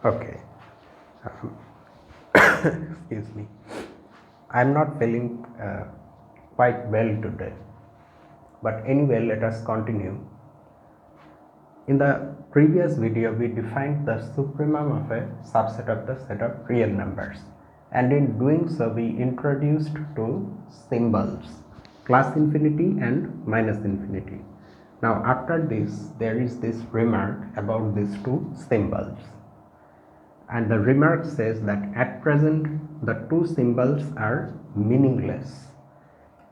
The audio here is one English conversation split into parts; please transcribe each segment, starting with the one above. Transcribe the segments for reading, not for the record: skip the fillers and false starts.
Okay. Um, excuse me. I'm not feeling quite well today. But anyway, let us continue. In the previous video, we defined the supremum of a subset of the set of real numbers. And in doing so, we introduced two symbols, plus infinity and minus infinity. Now, after this, there is this remark about these two symbols. And the remark says that at present, the two symbols are meaningless.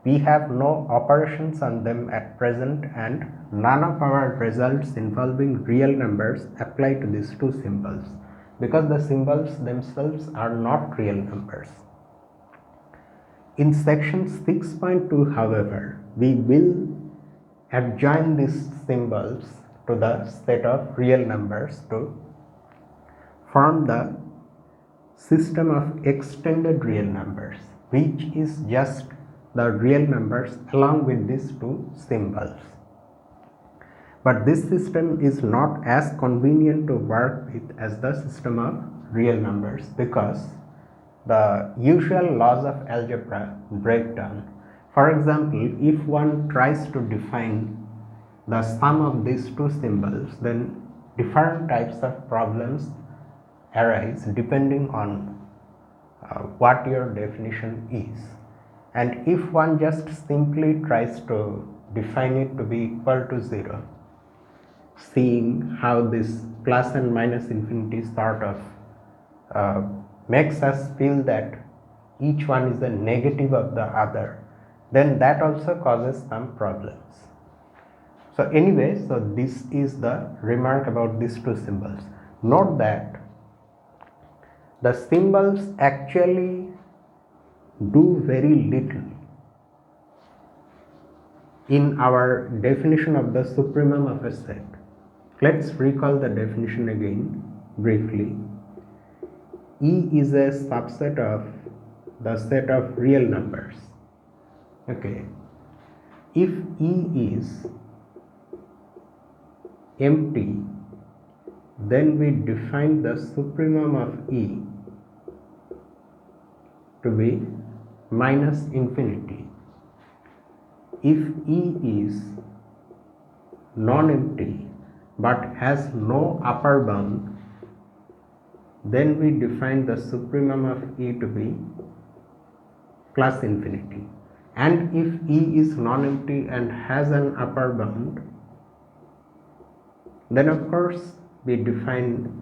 We have no operations on them at present, and none of our results involving real numbers apply to these two symbols because the symbols themselves are not real numbers. In section 6.2, however, we will adjoin these symbols to the set of real numbers to form the system of extended real numbers, which is just the real numbers along with these two symbols. But this system is not as convenient to work with as the system of real numbers because the usual laws of algebra break down. For example, if one tries to define the sum of these two symbols, then different types of problems arise depending on what your definition is. And if one just simply tries to define it to be equal to 0, seeing how this plus and minus infinity sort of makes us feel that each one is a negative of the other, then that also causes some problems. So anyway, so this is the remark about these two symbols. Note that the symbols actually do very little in our definition of the supremum of a set. Let's recall the definition again briefly. E is a subset of the set of real numbers. Okay. If E is empty, then we define the supremum of E to be minus infinity. If E is non-empty but has no upper bound, then we define the supremum of E to be plus infinity. And if E is non-empty and has an upper bound, then of course we define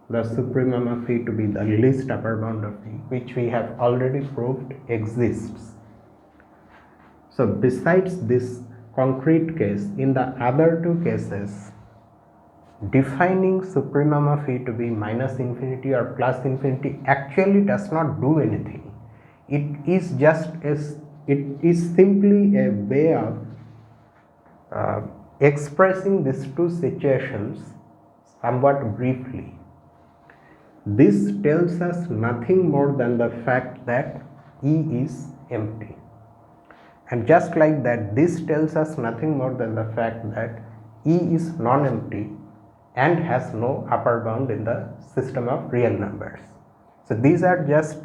the supremum of E to be the least upper bound of E, which we have already proved exists. So besides this concrete case, in the other two cases, defining supremum of E to be minus infinity or plus infinity actually does not do anything. It is simply a way of expressing these two situations somewhat briefly. This tells us nothing more than the fact that E is empty. And just like that, this tells us nothing more than the fact that E is non-empty and has no upper bound in the system of real numbers. So these are just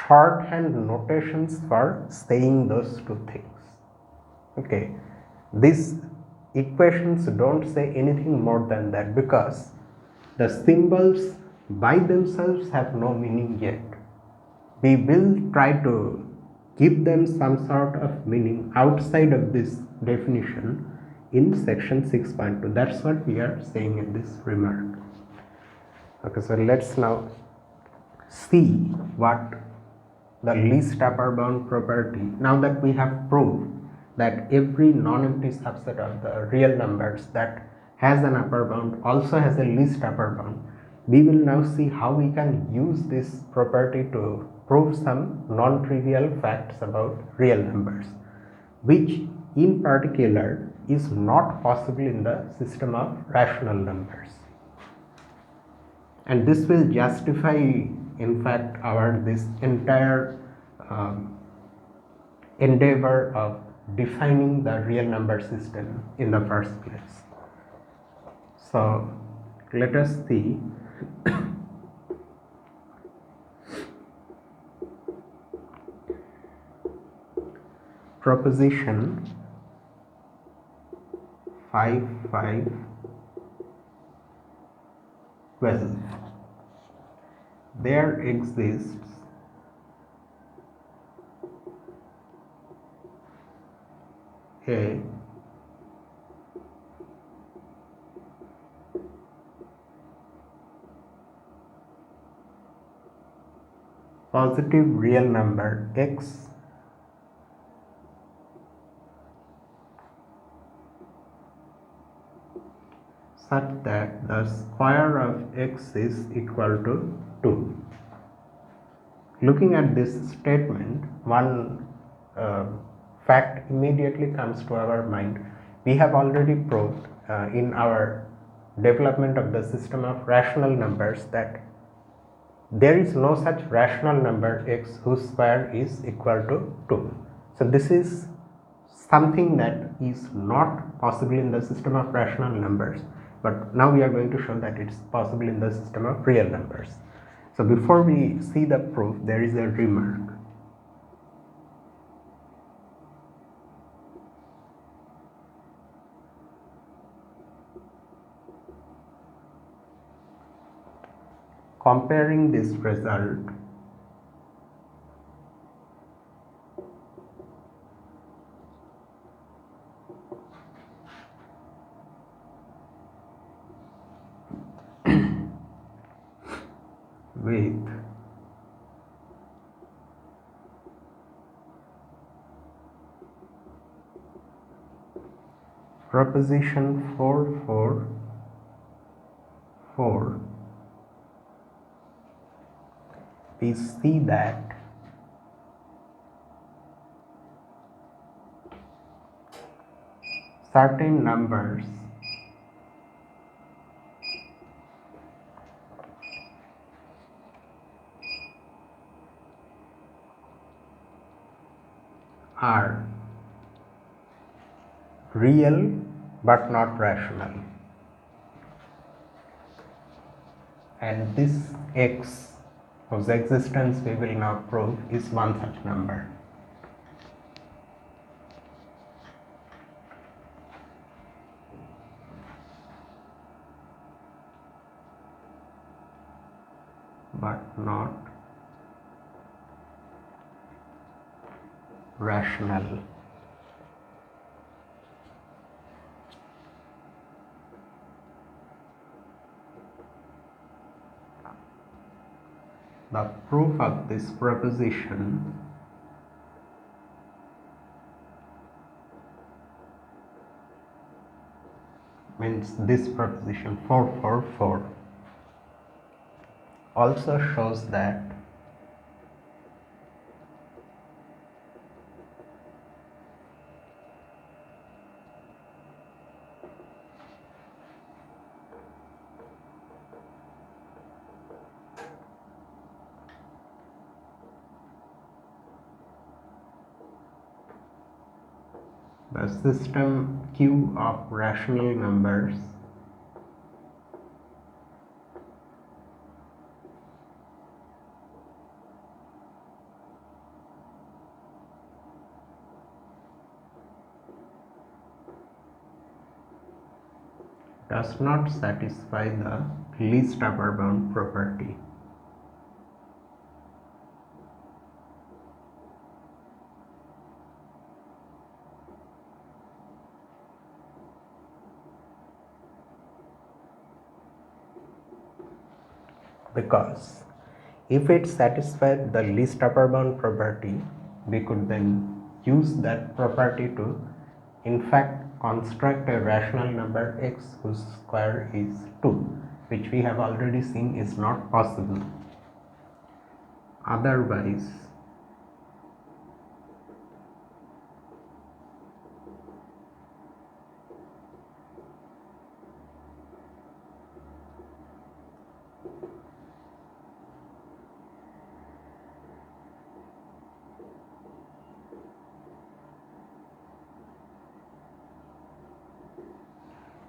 shorthand notations for saying those two things. Okay, these equations don't say anything more than that because the symbols by themselves have no meaning yet. We will try to give them some sort of meaning outside of this definition in section 6.2. That's what we are saying in this remark. Okay, so let's now see what the least upper bound property, now that we have proved that every non-empty subset of the real numbers that has an upper bound also has a least upper bound. We will now see how we can use this property to prove some non-trivial facts about real numbers, which in particular is not possible in the system of rational numbers. And this will justify, in fact, our this entire endeavor of defining the real number system in the first place. So let us see Proposition 5.5.12. There exists a positive real number x such that the square of x is equal to 2. Looking at this statement, one fact immediately comes to our mind. We have already proved in our development of the system of rational numbers that there is no such rational number x whose square is equal to 2. So this is something that is not possible in the system of rational numbers, but now we are going to show that it's possible in the system of real numbers. So before we see the proof, there is a remark. Comparing this result with proposition 4.4.4, we see that certain numbers are real but not rational, and this x whose existence we will now prove is one such number. But not rational. The proof of this proposition means this proposition 4.4.4 also shows that the system Q of rational numbers does not satisfy the least upper bound property. Because if it satisfied the least upper bound property, we could then use that property to in fact construct a rational number x whose square is 2, which we have already seen is not possible. Otherwise,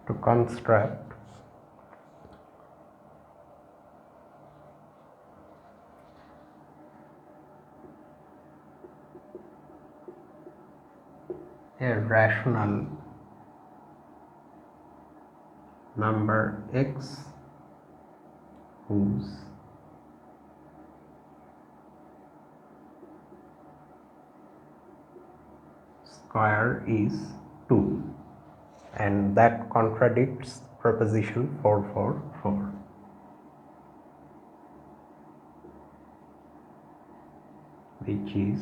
to construct a rational number x whose square is 2, and that contradicts proposition 444, which is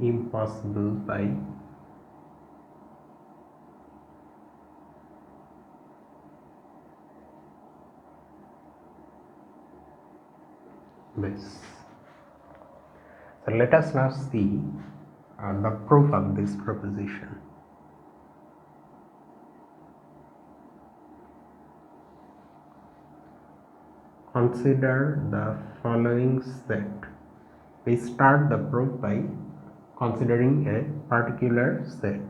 impossible by this. So let us now see the proof of this proposition. Consider the following set. We start the proof by considering a particular set.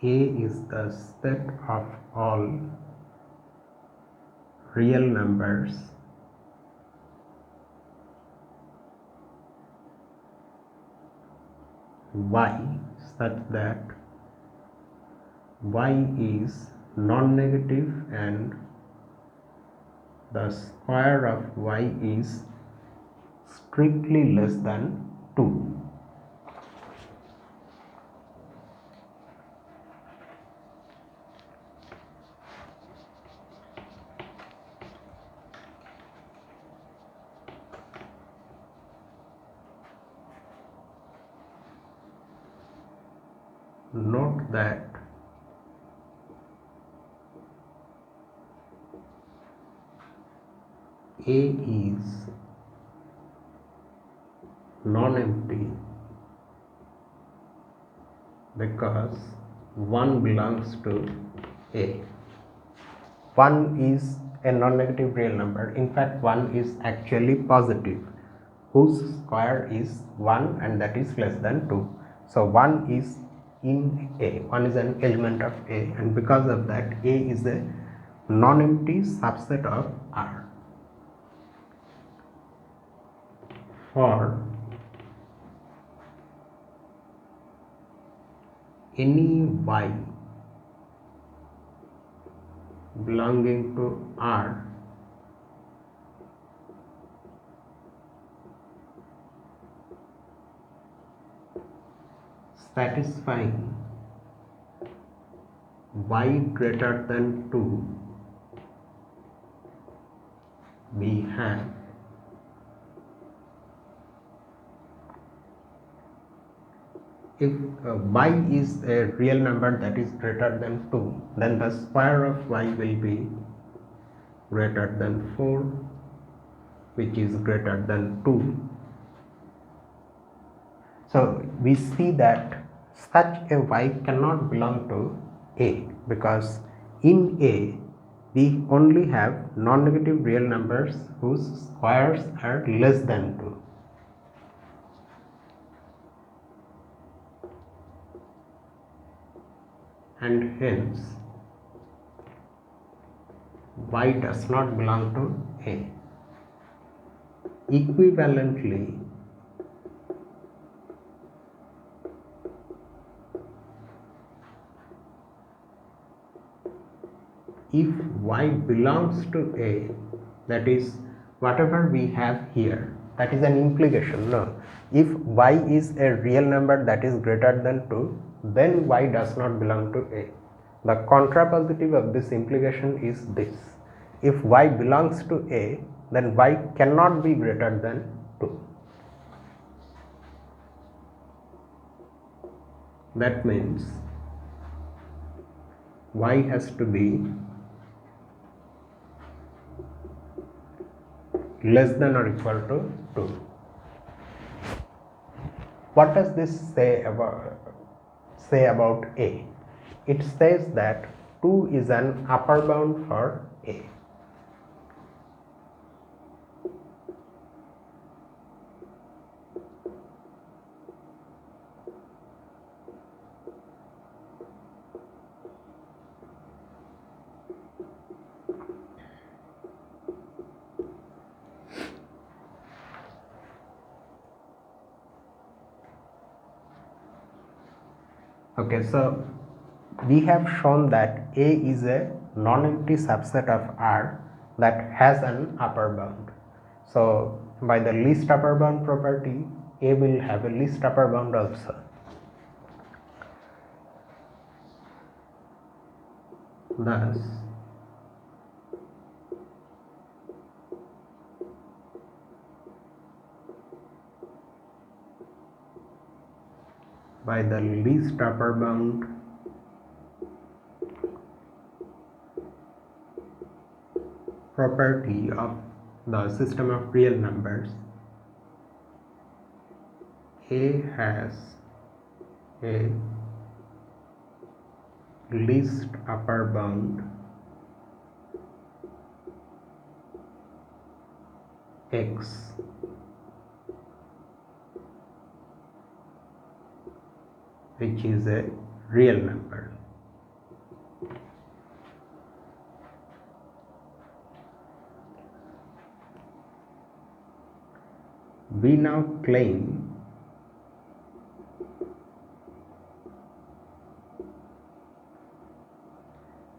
A is the set of all real numbers y such that y is non-negative and the square of y is strictly less than 2. Note that A is non-empty because 1 belongs to A. 1 is a non-negative real number. In fact, 1 is actually positive, whose square is 1 and that is less than 2. So 1 is in A, 1 is an element of A, and because of that A is a non-empty subset of R. For any y belonging to R satisfying y greater than 2, we have if y is a real number that is greater than 2, then the square of y will be greater than 4, which is greater than 2. So we see that such a y cannot belong to A, because in A we only have non-negative real numbers whose squares are less than 2. And hence y does not belong to A. Equivalently, if y belongs to A, that is whatever we have here, that is an implication. No, if y is a real number that is greater than 2, then y does not belong to A. The contrapositive of this implication is this: if y belongs to A, then y cannot be greater than 2. That means y has to be less than or equal to 2. What does this say about A? It says that 2 is an upper bound for A. Okay, so we have shown that A is a non-empty subset of R that has an upper bound. So by the least upper bound property, A will have a least upper bound also. Thus, by the least upper bound property of the system of real numbers, A has a least upper bound x which is a real number. We now claim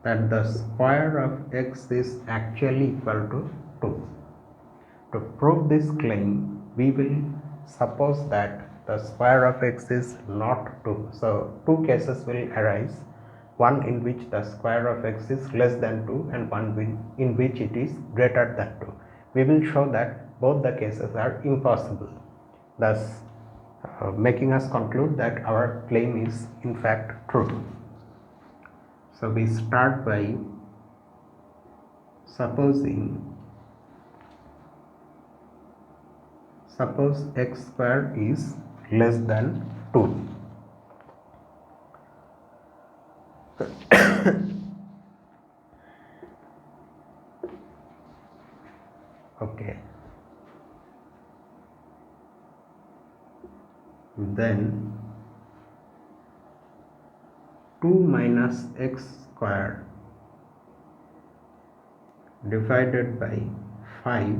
that the square of x is actually equal to 2. To prove this claim, we will suppose that the square of x is not 2. So, two cases will arise, one in which the square of x is less than 2 and one in which it is greater than 2. We will show that both the cases are impossible, thus making us conclude that our claim is in fact true. So, we start by suppose x square is less than 2. Okay. Then 2 minus x square divided by 5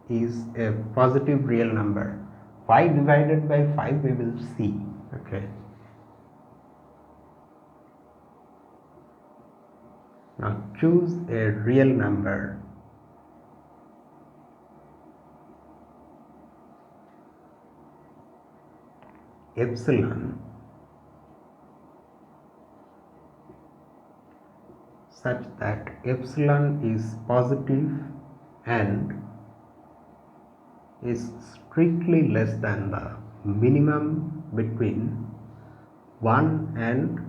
is a positive real number. Why divided by 5 we will see. Okay. Now choose a real number epsilon such that epsilon is positive and is strictly less than the minimum between 1 and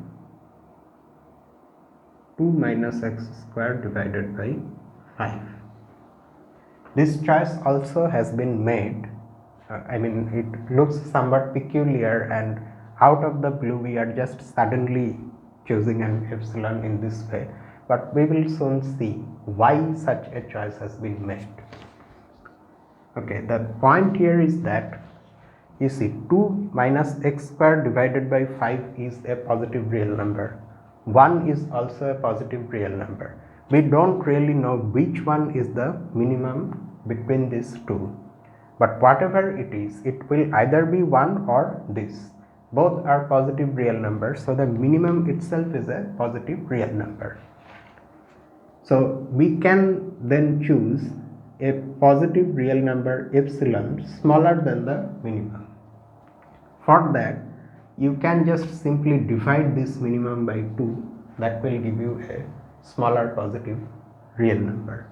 2 minus x square divided by 5. This choice also has been made. It looks somewhat peculiar, and out of the blue we are just suddenly choosing an epsilon in this way, but we will soon see why such a choice has been made. Okay, the point here is that you see 2 minus x square divided by 5 is a positive real number. 1 is also a positive real number. We don't really know which one is the minimum between these two. But whatever it is, it will either be 1 or this. Both are positive real numbers, so the minimum itself is a positive real number. So we can then choose a positive real number epsilon smaller than the minimum. For that, you can just simply divide this minimum by 2. That will give you a smaller positive real number.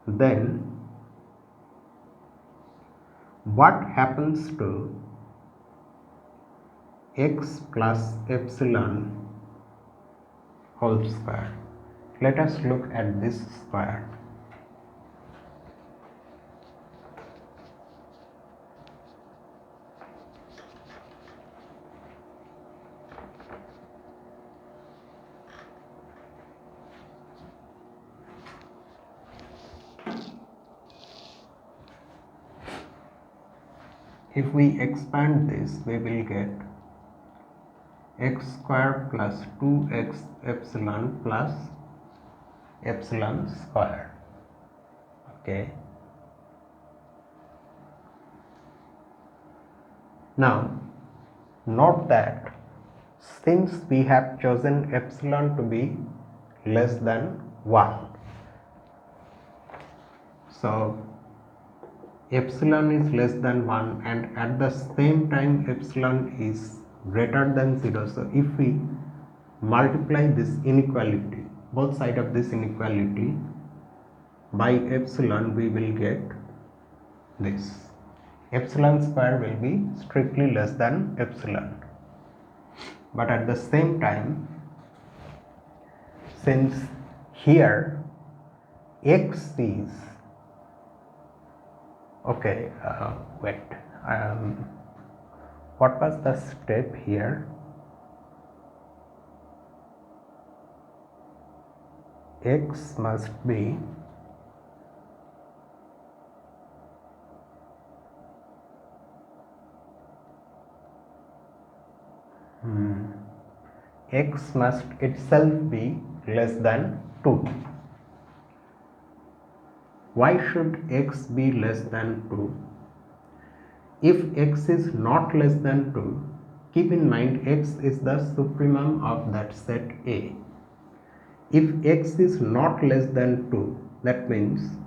Then what happens to x plus epsilon whole square? Let us look at this square. If we expand this, we will get x square plus 2x epsilon plus epsilon square. Okay. Now, note that since we have chosen epsilon to be less than 1, so epsilon is less than 1 and at the same time epsilon is greater than 0. So if we multiply this inequality, both sides of this inequality by epsilon, we will get this. Epsilon square will be strictly less than epsilon, but at the same time, since here x is okay, wait, what was the step here? X must be x must itself be less than 2. Why should x be less than 2? If x is not less than 2, keep in mind x is the supremum of that set A. If x is not less than 2, that means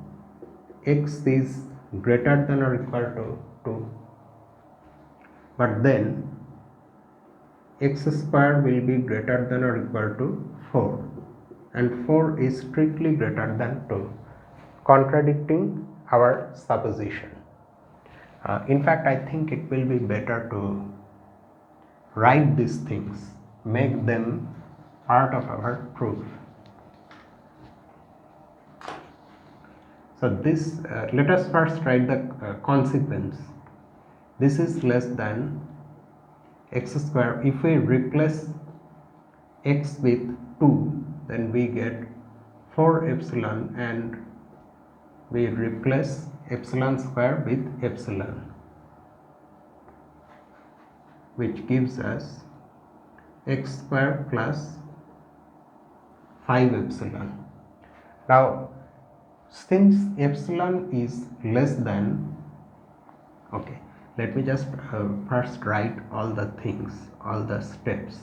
x is greater than or equal to 2, but then x square will be greater than or equal to 4, and 4 is strictly greater than 2, contradicting our supposition. In fact, I think it will be better to write these things, make them part of our proof. So this, let us first write the consequence. This is less than x square. If we replace x with 2, then we get 4 epsilon, and we replace epsilon square with epsilon, which gives us x square plus 5 epsilon. Now since epsilon is less than, okay, let me just first write all the things, all the steps.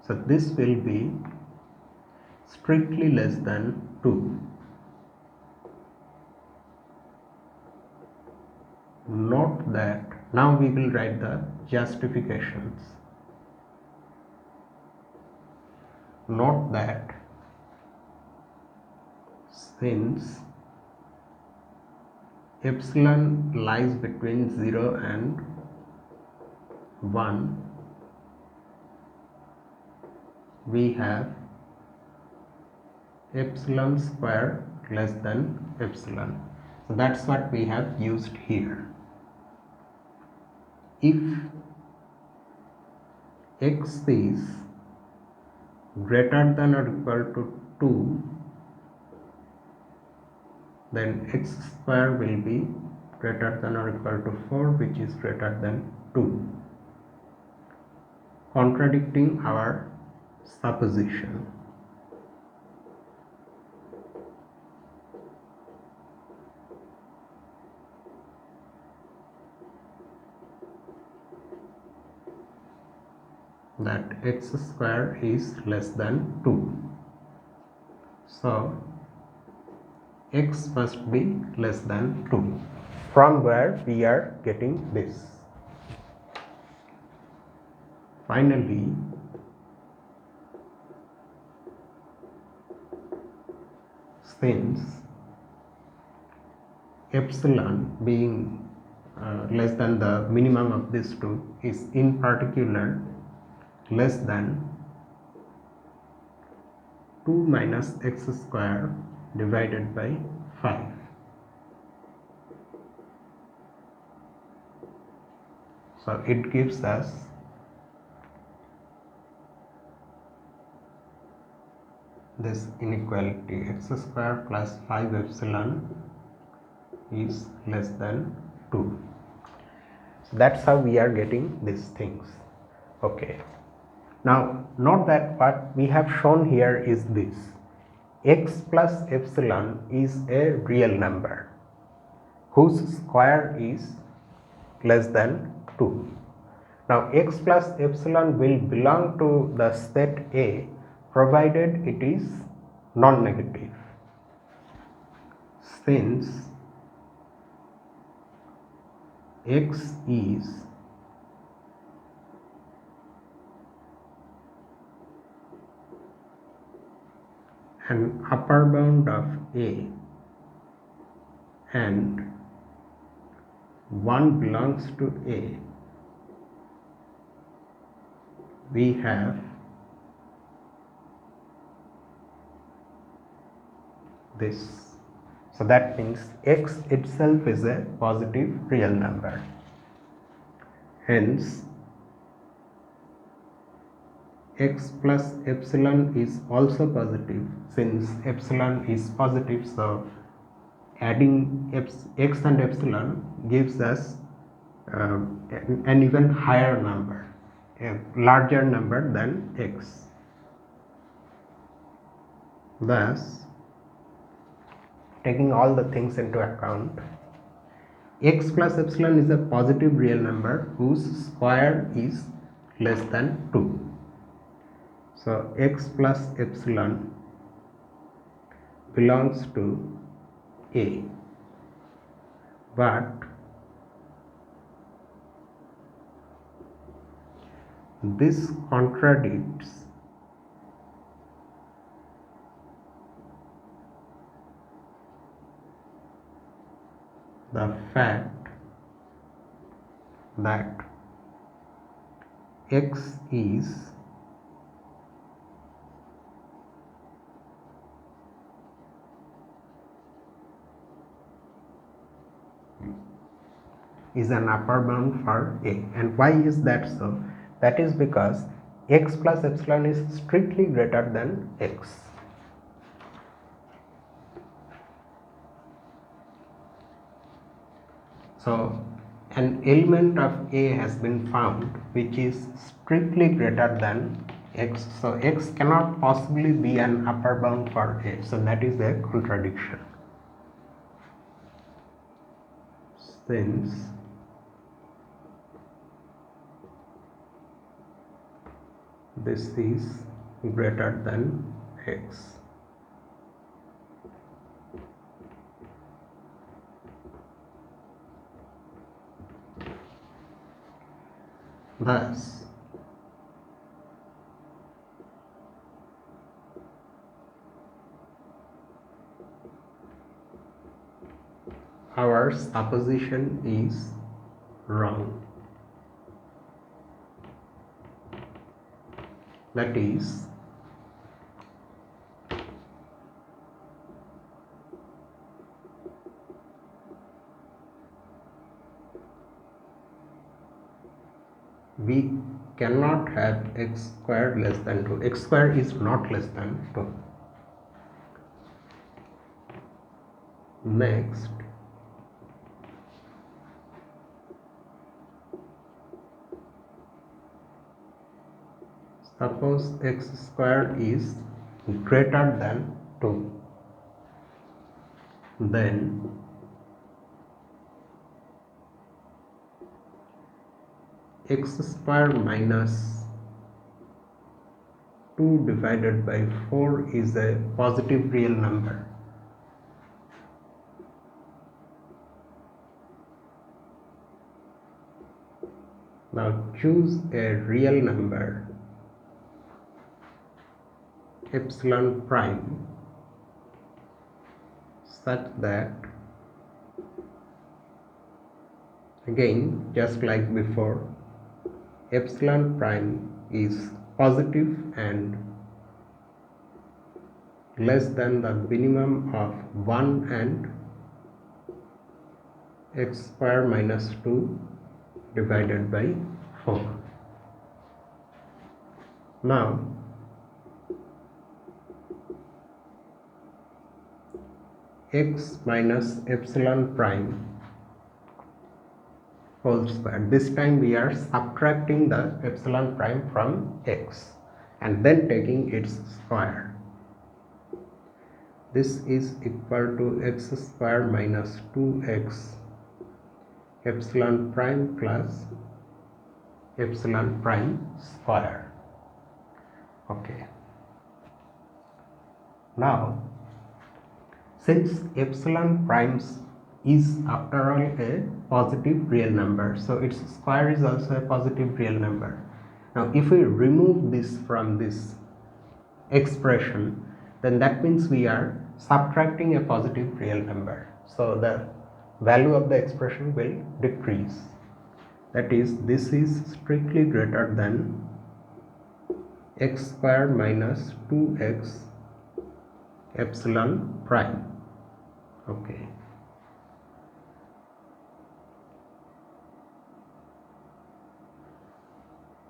So this will be strictly less than 2. Note that now we will write the justifications. Note that since epsilon lies between 0 and 1, we have epsilon square less than epsilon. So that's what we have used here. If x is greater than or equal to 2, then x square will be greater than or equal to 4, which is greater than 2, contradicting our supposition. That x square is less than 2. So x must be less than 2, from where we are getting this. Finally, since epsilon being less than the minimum of these two is in particular less than 2 minus x square divided by 5. So it gives us this inequality, x square plus 5 epsilon is less than 2. So that's how we are getting these things. Okay. Now note that what we have shown here is this: x plus epsilon is a real number whose square is less than 2. Now x plus epsilon will belong to the set A provided it is non-negative. Since x is an upper bound of A and 1 belongs to A, we have this. So that means x itself is a positive real number. Hence, x plus epsilon is also positive. Since epsilon is positive, so adding x and epsilon gives us an even higher number, a larger number than x. Thus, taking all the things into account, x plus epsilon is a positive real number whose square is less than 2. So x plus epsilon belongs to A, but this contradicts the fact that x is an upper bound for A. And why is that so? That is because x plus epsilon is strictly greater than x. So an element of A has been found which is strictly greater than x. So x cannot possibly be an upper bound for A. So that is a contradiction. Since this is greater than x. Thus, our supposition is wrong. That is, we cannot have x squared less than 2. X squared is not less than 2. Next, suppose x squared is greater than 2. Then x squared minus 2 divided by 4 is a positive real number. Now choose a real number epsilon prime such that, again just like before, epsilon prime is positive and less than the minimum of 1 and x square minus 2 divided by 4. Now x minus epsilon prime whole square. This time we are subtracting the epsilon prime from x and then taking its square. This is equal to x square minus 2x epsilon prime plus epsilon prime square. Okay. Now, since epsilon primes is after all a positive real number, so its square is also a positive real number. Now, if we remove this from this expression, then that means we are subtracting a positive real number. So the value of the expression will decrease. That is, this is strictly greater than x square minus 2x epsilon prime. Okay.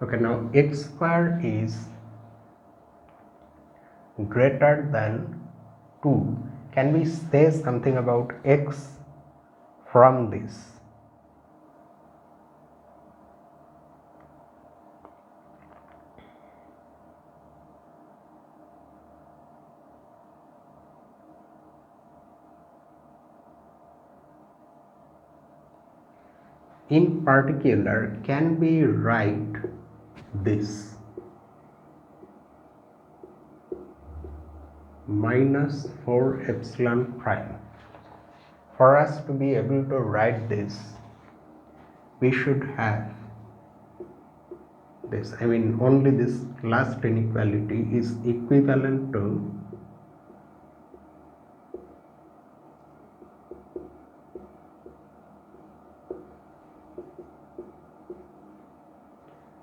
Okay, now x square is greater than 2. Can we say something about x from this? In particular, can we write this minus 4 epsilon prime? For us to be able to write this, we should have this. I mean, only this last inequality is equivalent to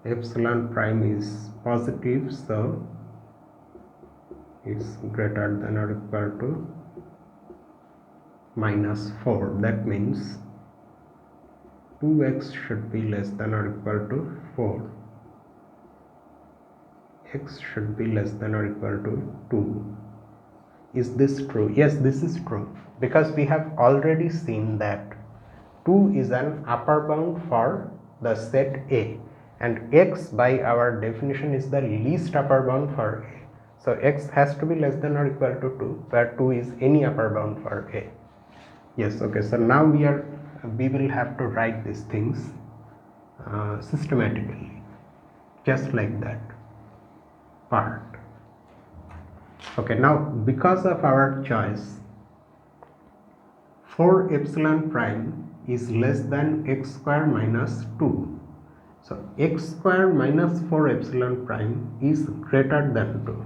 epsilon prime is positive, so it's greater than or equal to minus 4. That means 2x should be less than or equal to 4. X should be less than or equal to 2. Is this true? Yes, this is true, because we have already seen that 2 is an upper bound for the set A, and x by our definition is the least upper bound for A. So x has to be less than or equal to 2, where 2 is any upper bound for A. Yes, okay, so now we will have to write these things systematically, just like that part. Okay, now because of our choice, 4 epsilon prime is less than x square minus 2. So x square minus 4 epsilon prime is greater than 2.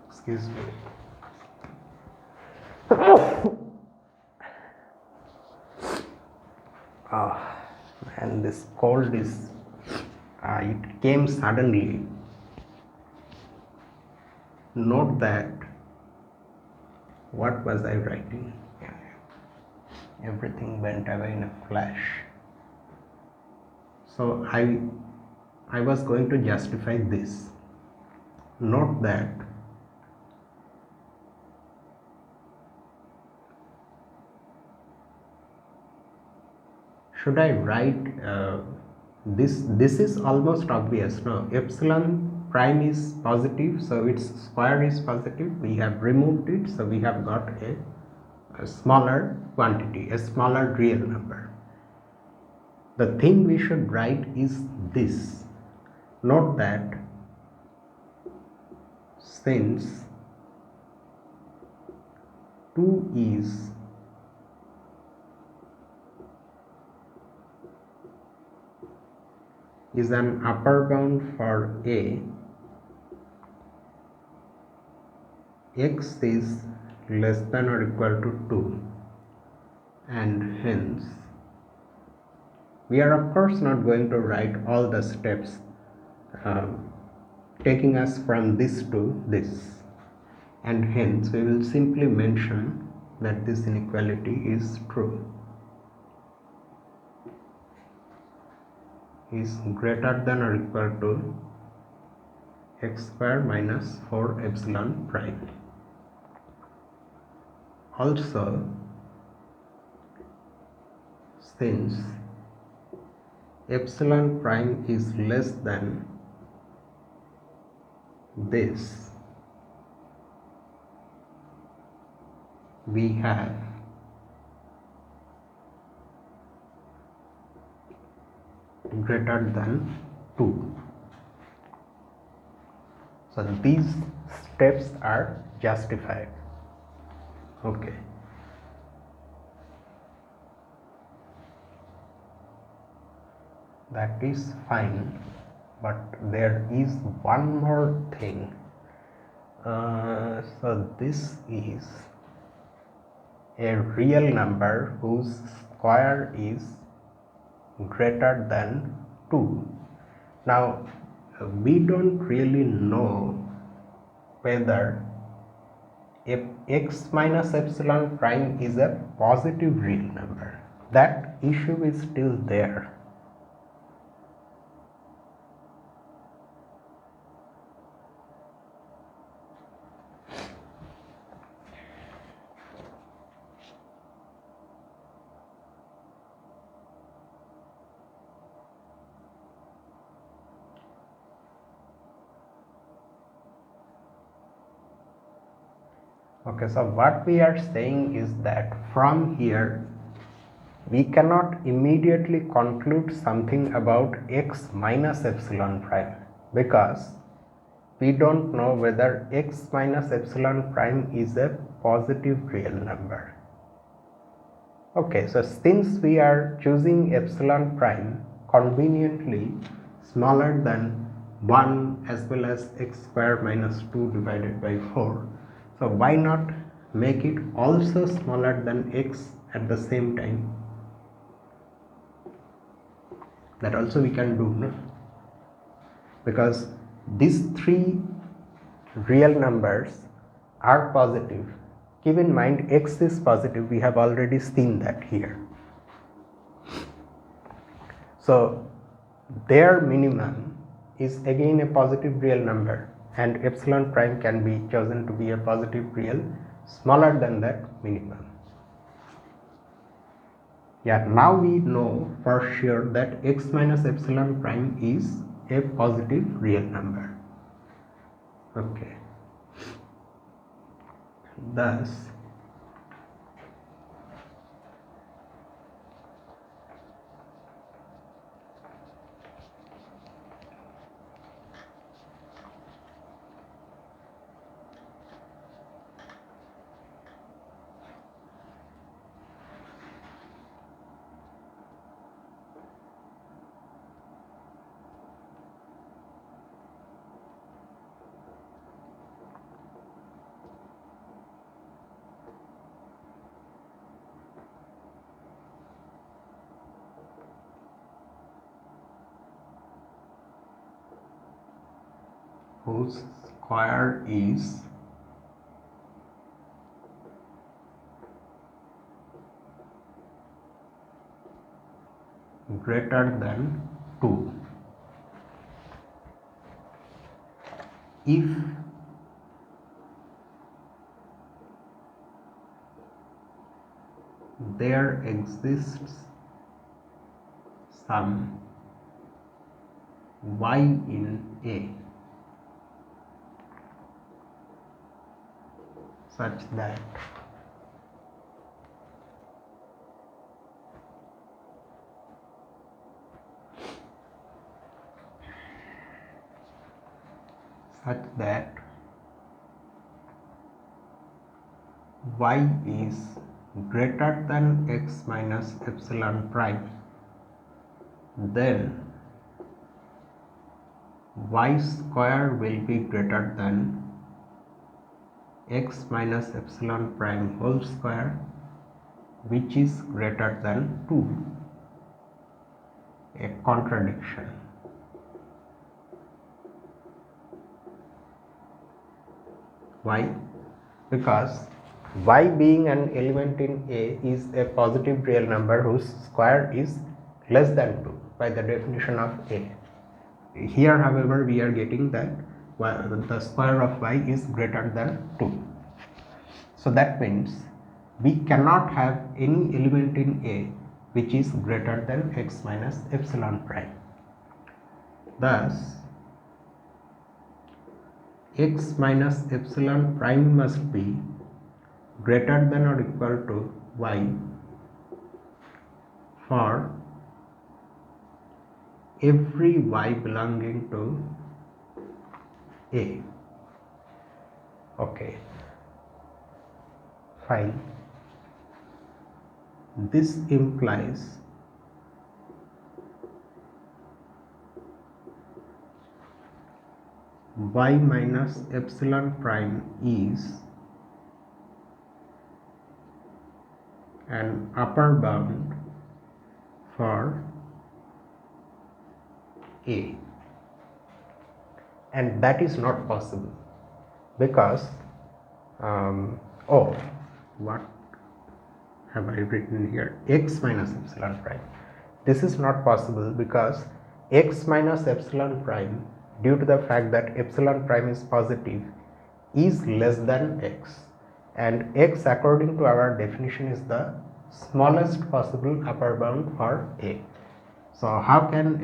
Excuse me. And this cold is it came suddenly. Note that what was I writing? Everything went away in a flash. So I was going to justify this. Note that should I write this is almost obvious. No, epsilon prime is positive, so its square is positive. We have removed it, so we have got a smaller quantity, a smaller real number. The thing we should write is this. Note that since 2 is an upper bound for A, x is less than or equal to 2, and hence we are of course not going to write all the steps taking us from this to this, and hence we will simply mention that this inequality is true, is greater than or equal to x square minus 4 epsilon prime. Also, since epsilon prime is less than this we have greater than 2. So these steps are justified. Okay. That is fine, but there is one more thing. So this is a real number whose square is greater than 2. Now we don't really know whether if x minus epsilon prime is a positive real number. That issue is still there. Okay, so what we are saying is that from here we cannot immediately conclude something about x minus epsilon prime, because we don't know whether x minus epsilon prime is a positive real number. Okay, so since we are choosing epsilon prime conveniently smaller than 1 as well as x square minus 2 divided by 4, so why not make it also smaller than x at the same time? That also we can do, no? Because these three real numbers are positive. Keep in mind x is positive, we have already seen that here. So their minimum is again a positive real number, and epsilon prime can be chosen to be a positive real smaller than that minimum. Yeah, now we know for sure that x minus epsilon prime is a positive real number. Okay. Thus, whose square is greater than 2. If there exists some y in A such that y is greater than x minus epsilon prime, then y square will be greater than x minus epsilon prime whole square, which is greater than 2, a contradiction. Why? Because y being an element in A is a positive real number whose square is less than 2 by the definition of A. Here, however, we are getting that the square of y is greater than 2. So that means we cannot have any element in A which is greater than x minus epsilon prime. Thus, x minus epsilon prime must be greater than or equal to y for every y belonging to A. Okay, fine. This implies y minus epsilon prime is an upper bound for A, and that is not possible because what have I written here? X minus epsilon prime. This is not possible because x minus epsilon prime, due to the fact that epsilon prime is positive, is less than x, and x according to our definition is the smallest possible upper bound for A. So how can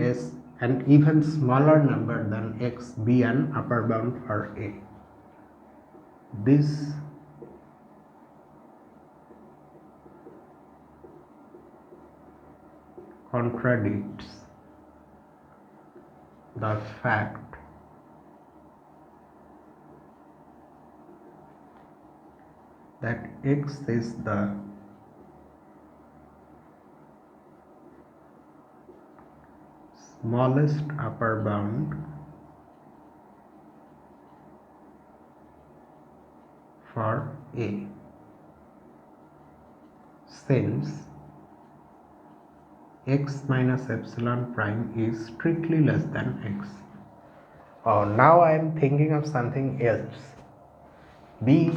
an even smaller number than x be an upper bound for A? This contradicts the fact that x is the smallest upper bound for A, since x minus epsilon prime is strictly less than x. Now I am thinking of something else. We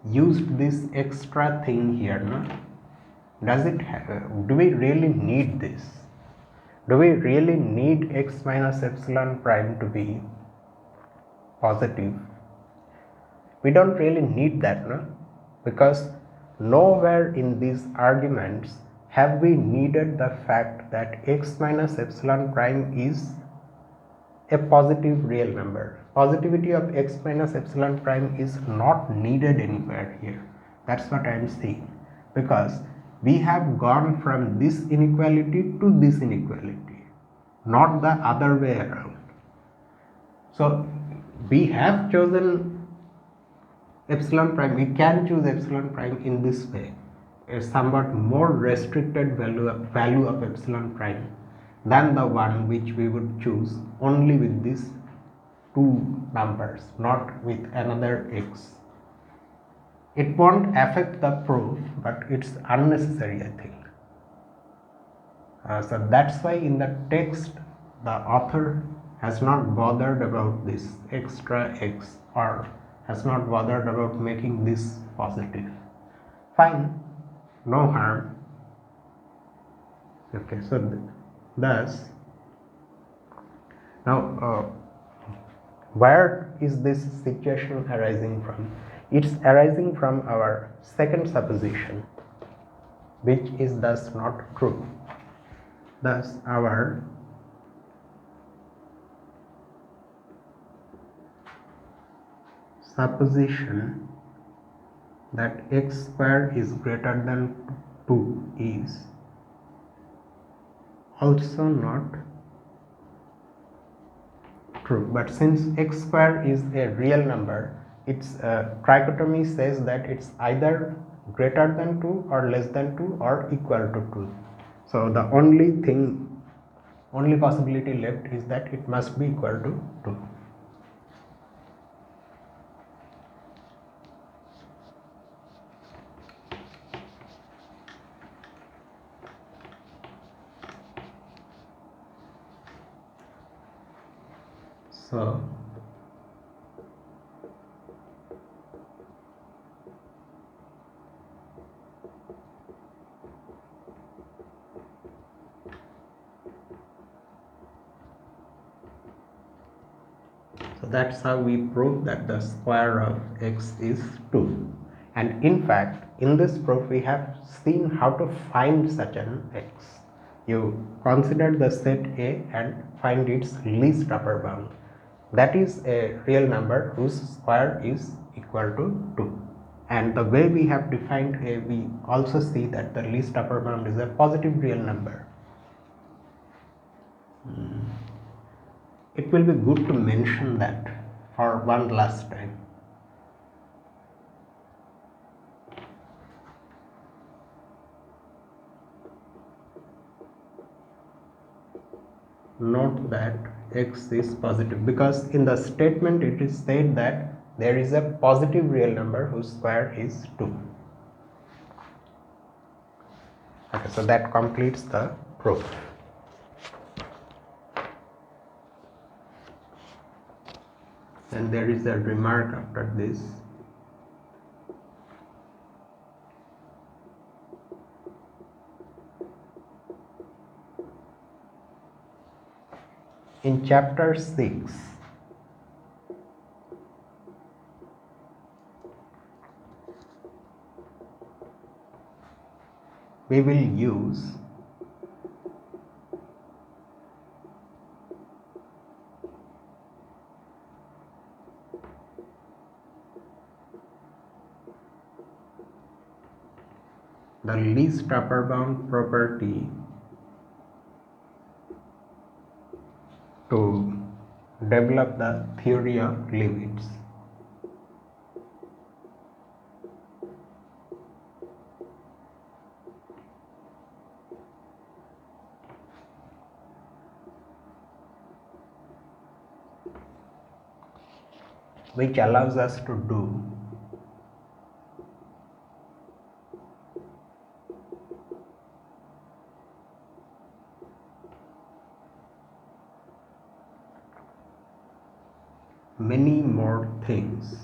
used this extra thing here, no? Do we really need this? Do we really need x minus epsilon prime to be positive? We don't really need that, no? Because nowhere in these arguments have we needed the fact that x minus epsilon prime is a positive real number. Positivity of x minus epsilon prime is not needed anywhere here. That's what I am saying, because we have gone from this inequality to this inequality, not the other way around. So we have chosen epsilon prime, we can choose epsilon prime in this way, a somewhat more restricted value of epsilon prime than the one which we would choose only with these two numbers, not with another x. It won't affect the proof, but it's unnecessary, I think. So that's why in the text the author has not bothered about this extra x, or has not bothered about making this positive. Fine, no harm. Okay, so thus now where is this situation arising from? It's arising from our second supposition, which is thus not true. Thus our supposition that x square is greater than 2 is also not true. But since x square is a real number, its trichotomy says that it's either greater than 2 or less than 2 or equal to 2. So the only possibility left is that it must be equal to 2. So that's how we prove that the square of x is 2. And in fact, in this proof we have seen how to find such an x. You consider the set A and find its least upper bound. that is a real number whose square is equal to 2. And the way we have defined a, we also see that the least upper bound is a positive real number. It will be good to mention that for one last time. Note that x is positive, because in the statement it is said that there is a positive real number whose square is 2. Okay, so that completes the proof. And there is a remark after this. In chapter 6, we will use the least upper bound property to develop the theory of limits. Which allows us to do many more things.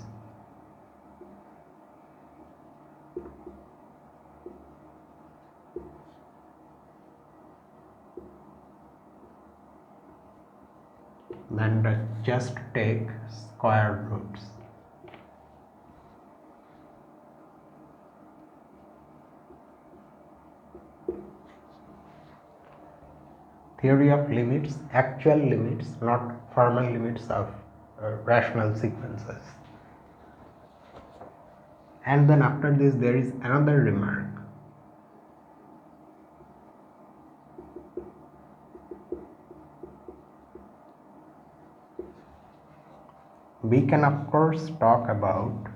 Than just take square roots. Theory of limits, actual limits, not formal limits of rational sequences. And then after this there is another remark. We can of course talk about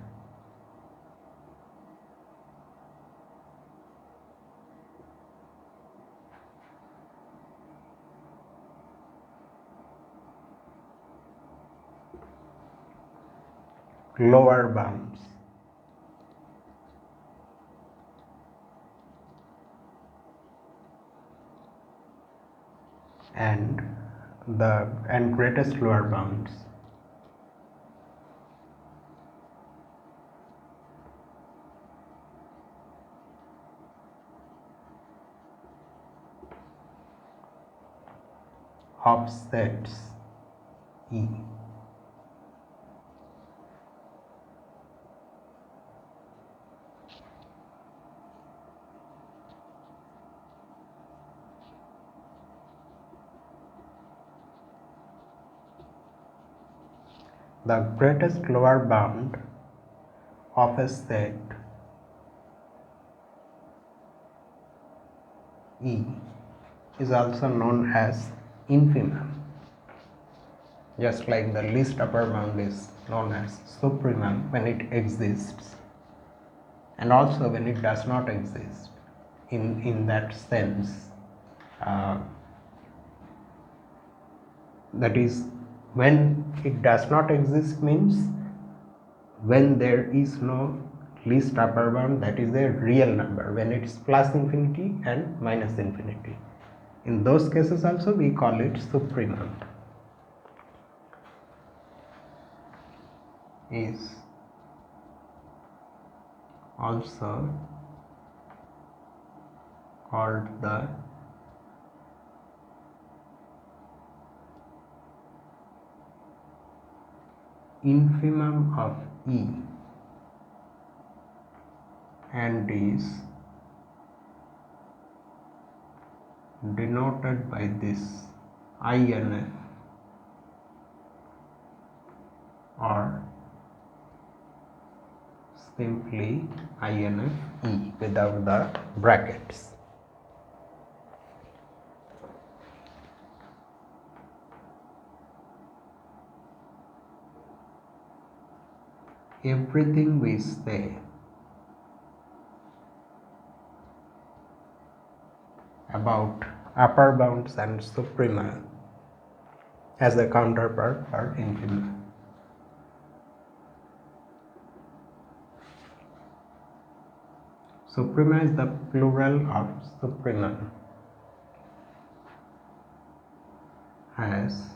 lower bounds. And greatest lower bounds. Of sets E. The greatest lower bound of a set E is also known as infimum, just like the least upper bound is known as supremum when it exists, and also when it does not exist. In that sense, that is, when it does not exist means when there is no least upper bound, that is a real number, when it's plus infinity and minus infinity. In those cases also we call it supremum. Is also called the infimum of E and is denoted by this INF simply INFE without the brackets. Everything we say about upper bounds and suprema as a counterpart for infima. Suprema is the plural of supremum, as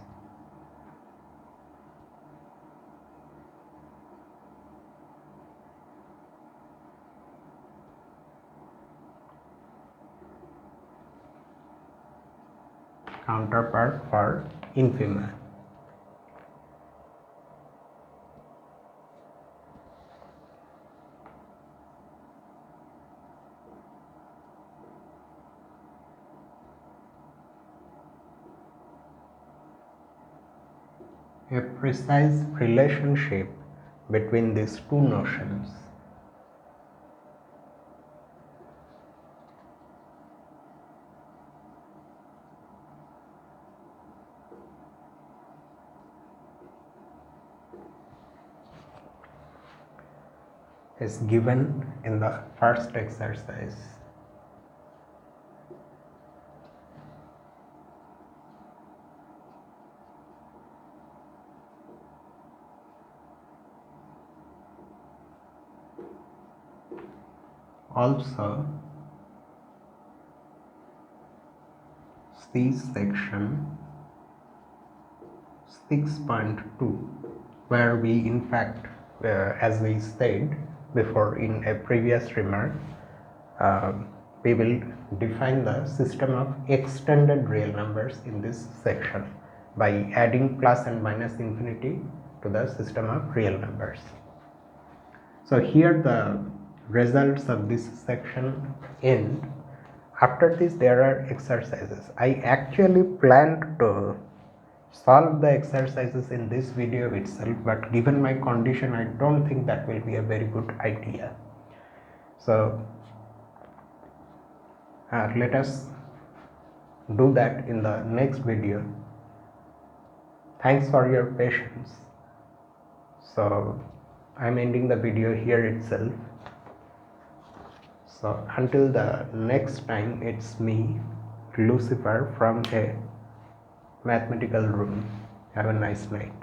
counterpart for infima. A precise relationship between these two notions is given in the first exercise. Also, see section 6.2, where we in fact, as we said before in a previous remark, we will define the system of extended real numbers in this section by adding plus and minus infinity to the system of real numbers. So here the results of this section end. After this there are exercises. I actually planned to solve the exercises in this video itself, but given my condition I don't think that will be a very good idea. So let us do that in the next video. Thanks for your patience. So I'm ending the video here itself. So until the next time, it's me, Lucifer, from a mathematical room. Have a nice night.